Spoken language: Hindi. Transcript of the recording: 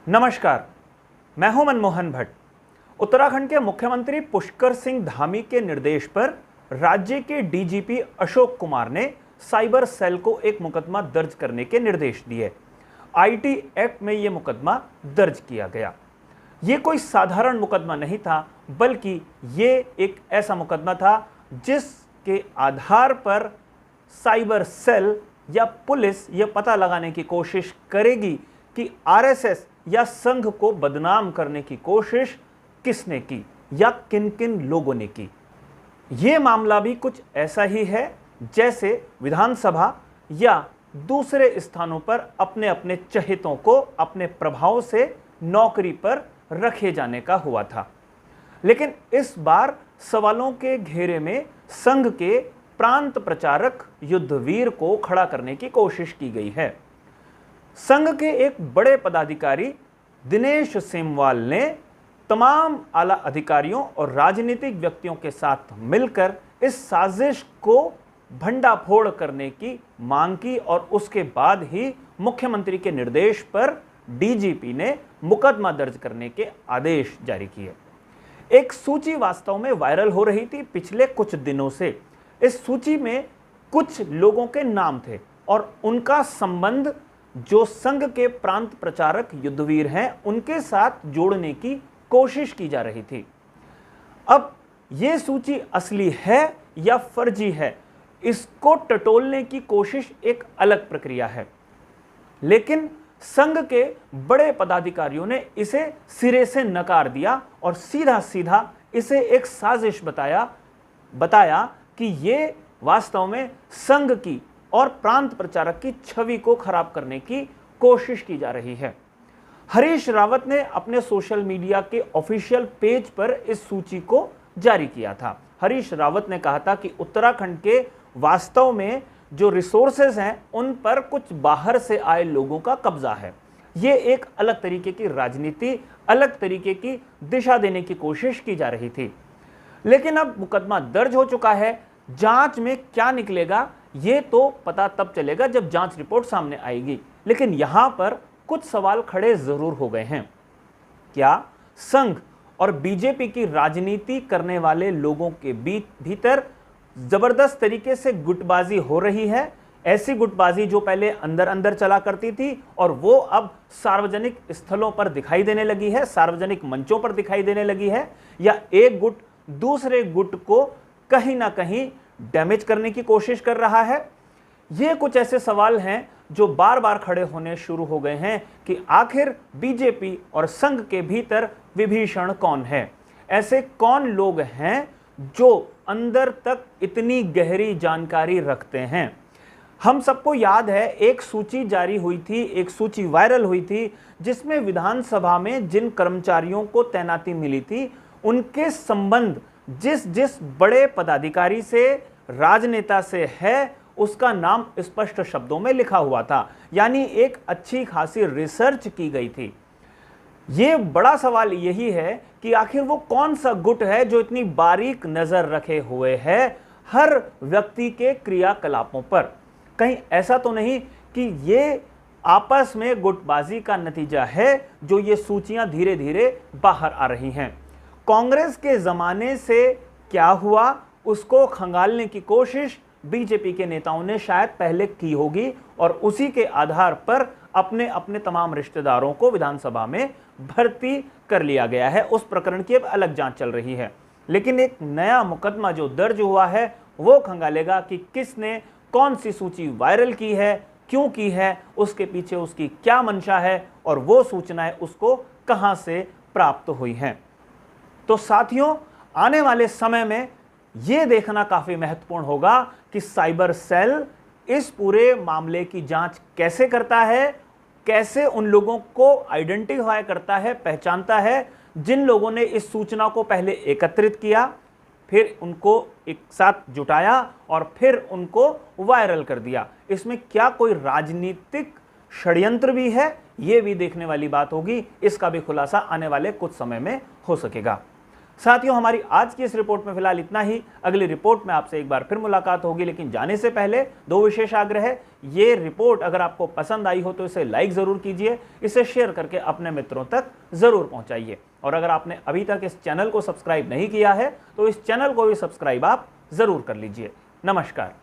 नमस्कार, मैं हूं मनमोहन भट्ट। उत्तराखंड के मुख्यमंत्री पुष्कर सिंह धामी के निर्देश पर राज्य के डीजीपी अशोक कुमार ने साइबर सेल को एक मुकदमा दर्ज करने के निर्देश दिए। आईटी एक्ट में यह मुकदमा दर्ज किया गया। ये कोई साधारण मुकदमा नहीं था, बल्कि ये एक ऐसा मुकदमा था जिसके आधार पर साइबर सेल या पुलिस यह पता लगाने की कोशिश करेगी कि आरएसएस या संघ को बदनाम करने की कोशिश किसने की या किन किन लोगों ने की। यह मामला भी कुछ ऐसा ही है जैसे विधानसभा या दूसरे स्थानों पर अपने अपने चहेतों को अपने प्रभाव से नौकरी पर रखे जाने का हुआ था। लेकिन इस बार सवालों के घेरे में संघ के प्रांत प्रचारक युद्धवीर को खड़ा करने की कोशिश की गई है। संघ के एक बड़े पदाधिकारी दिनेश सेमवाल ने तमाम आला अधिकारियों और राजनीतिक व्यक्तियों के साथ मिलकर इस साजिश को भंडाफोड़ करने की मांग की और उसके बाद ही मुख्यमंत्री के निर्देश पर डीजीपी ने मुकदमा दर्ज करने के आदेश जारी किए। एक सूची वास्तव में वायरल हो रही थी पिछले कुछ दिनों से। इस सूची में कुछ लोगों के नाम थे और उनका संबंध जो संघ के प्रांत प्रचारक युद्धवीर हैं उनके साथ जोड़ने की कोशिश की जा रही थी। अब यह सूची असली है या फर्जी है, इसको टटोलने की कोशिश एक अलग प्रक्रिया है। लेकिन संघ के बड़े पदाधिकारियों ने इसे सिरे से नकार दिया और सीधा सीधा इसे एक साजिश बताया कि यह वास्तव में संघ की और प्रांत प्रचारक की छवि को खराब करने की कोशिश की जा रही है। हरीश रावत ने अपने सोशल मीडिया के ऑफिशियल पेज पर इस सूची को जारी किया था। हरीश रावत ने कहा था कि उत्तराखंड के वास्तव में जो रिसोर्सेज हैं उन पर कुछ बाहर से आए लोगों का कब्जा है। ये एक अलग तरीके की राजनीति, अलग तरीके की दिशा देने की कोशिश की जा रही थी। लेकिन अब मुकदमा दर्ज हो चुका है। जांच में क्या निकलेगा ये तो पता तब चलेगा जब जांच रिपोर्ट सामने आएगी। लेकिन यहां पर कुछ सवाल खड़े जरूर हो गए हैं। क्या संघ और बीजेपी की राजनीति करने वाले लोगों के भीतर जबरदस्त तरीके से गुटबाजी हो रही है? ऐसी गुटबाजी जो पहले अंदर अंदर चला करती थी और वो अब सार्वजनिक स्थलों पर दिखाई देने लगी है, सार्वजनिक मंचों पर दिखाई देने लगी है? या एक गुट दूसरे गुट को कहीं ना कहीं डैमेज करने की कोशिश कर रहा है? ये कुछ ऐसे सवाल हैं जो बार बार खड़े होने शुरू हो गए हैं कि आखिर बीजेपी और संघ के भीतर विभीषण कौन है? ऐसे कौन लोग हैं जो अंदर तक इतनी गहरी जानकारी रखते हैं? हम सबको याद है एक सूची जारी हुई थी, एक सूची वायरल हुई थी जिसमें विधानसभा में जिन कर्मचारियों को तैनाती मिली थी उनके संबंध जिस जिस बड़े पदाधिकारी से, राजनेता से है, उसका नाम स्पष्ट शब्दों में लिखा हुआ था। यानी एक अच्छी खासी रिसर्च की गई थी। ये बड़ा सवाल यही है कि आखिर वो कौन सा गुट है जो इतनी बारीक नजर रखे हुए है हर व्यक्ति के क्रियाकलापों पर। कहीं ऐसा तो नहीं कि ये आपस में गुटबाजी का नतीजा है जो ये सूचियां धीरे धीरे बाहर आ रही हैं। कांग्रेस के जमाने से क्या हुआ उसको खंगालने की कोशिश बीजेपी के नेताओं ने शायद पहले की होगी और उसी के आधार पर अपने अपने तमाम रिश्तेदारों को विधानसभा में भर्ती कर लिया गया है। उस प्रकरण की अब अलग जांच चल रही है। लेकिन एक नया मुकदमा जो दर्ज हुआ है वो खंगालेगा कि किसने कौन सी सूची वायरल की है, क्यों की है, उसके पीछे उसकी क्या मंशा है और वो सूचनाएं उसको कहां से प्राप्त हुई हैं। तो साथियों, आने वाले समय में यह देखना काफी महत्वपूर्ण होगा कि साइबर सेल इस पूरे मामले की जांच कैसे करता है, कैसे उन लोगों को आइडेंटिफाई करता है, पहचानता है जिन लोगों ने इस सूचना को पहले एकत्रित किया, फिर उनको एक साथ जुटाया और फिर उनको वायरल कर दिया। इसमें क्या कोई राजनीतिक षड्यंत्र भी है, यह भी देखने वाली बात होगी। इसका भी खुलासा आने वाले कुछ समय में हो सकेगा। साथियों, हमारी आज की इस रिपोर्ट में फिलहाल इतना ही। अगली रिपोर्ट में आपसे एक बार फिर मुलाकात होगी, लेकिन जाने से पहले दो विशेष आग्रह है। ये रिपोर्ट अगर आपको पसंद आई हो तो इसे लाइक जरूर कीजिए, इसे शेयर करके अपने मित्रों तक जरूर पहुंचाइए। और अगर आपने अभी तक इस चैनल को सब्सक्राइब नहीं किया है तो इस चैनल को भी सब्सक्राइब आप जरूर कर लीजिए। नमस्कार।